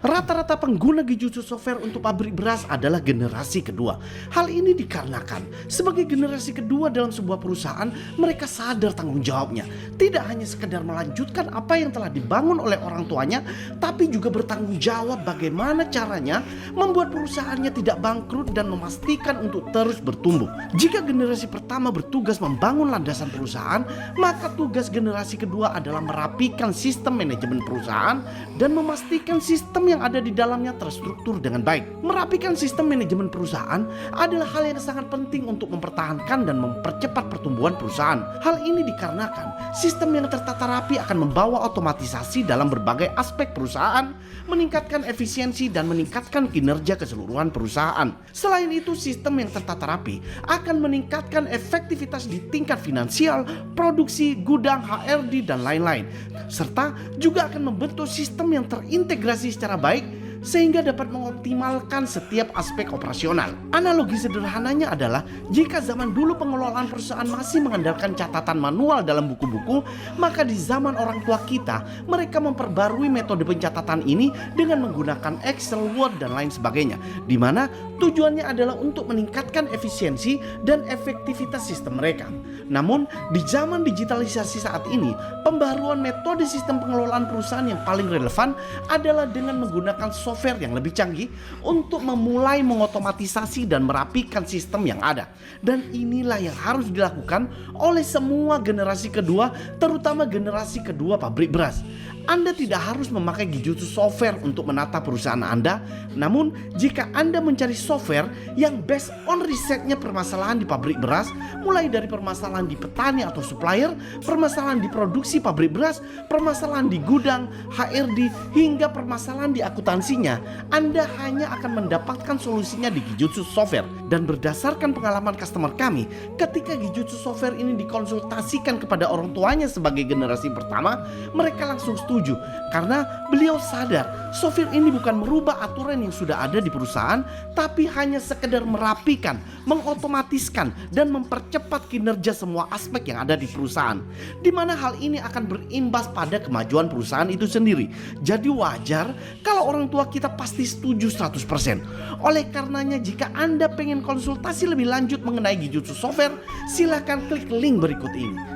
Rata-rata pengguna Genjutsu Software untuk pabrik beras adalah generasi kedua. Hal ini dikarenakan sebagai generasi kedua dalam sebuah perusahaan, mereka sadar tanggung jawabnya. Tidak hanya sekedar melanjutkan apa yang telah dibangun oleh orang tuanya, tapi juga bertanggung jawab bagaimana caranya membuat perusahaannya tidak bangkrut dan memastikan untuk terus bertumbuh. Jika generasi pertama bertugas membangun landasan perusahaan, maka tugas generasi kedua adalah merapikan sistem manajemen perusahaan dan memastikan sistem yang ada di dalamnya terstruktur dengan baik. Merapikan sistem manajemen perusahaan adalah hal yang sangat penting untuk mempertahankan dan mempercepat pertumbuhan perusahaan. Hal ini dikarenakan sistem yang tertata rapi akan membawa otomatisasi dalam berbagai aspek perusahaan, meningkatkan efisiensi dan meningkatkan kinerja keseluruhan perusahaan. Selain itu, sistem yang tertata rapi akan meningkatkan efektivitas di tingkat finansial, produksi, gudang, HRD, dan lain-lain, serta juga akan membentuk sistem yang terintegrasi secara baik sehingga dapat mengoptimalkan setiap aspek operasional. Analogi sederhananya adalah jika zaman dulu pengelolaan perusahaan masih mengandalkan catatan manual dalam buku-buku, maka di zaman orang tua kita, mereka memperbarui metode pencatatan ini dengan menggunakan Excel, Word, dan lain sebagainya, di mana tujuannya adalah untuk meningkatkan efisiensi dan efektivitas sistem mereka. Namun, di zaman digitalisasi saat ini, pembaruan metode sistem pengelolaan perusahaan yang paling relevan adalah dengan menggunakan software yang lebih canggih untuk memulai mengotomatisasi dan merapikan sistem yang ada. Dan inilah yang harus dilakukan oleh semua generasi kedua, terutama generasi kedua pabrik beras. Anda tidak harus memakai Genjutsu Software untuk menata perusahaan Anda. Namun, jika Anda mencari software yang based on risetnya permasalahan di pabrik beras, mulai dari permasalahan di petani atau supplier, permasalahan di produksi pabrik beras, permasalahan di gudang, HRD, hingga permasalahan di akuntansinya, Anda hanya akan mendapatkan solusinya di Genjutsu Software. Dan berdasarkan pengalaman customer kami, ketika Genjutsu Software ini dikonsultasikan kepada orang tuanya sebagai generasi pertama, mereka langsung setuju karena beliau sadar software ini bukan merubah aturan yang sudah ada di perusahaan, tapi hanya sekedar merapikan, mengotomatiskan, dan mempercepat kinerja semua aspek yang ada di perusahaan, di mana hal ini akan berimbas pada kemajuan perusahaan itu sendiri. Jadi wajar kalau orang tua kita pasti setuju 100%. Oleh karenanya, jika Anda pengen konsultasi lebih lanjut mengenai Genjutsu Software, silakan klik link berikut ini.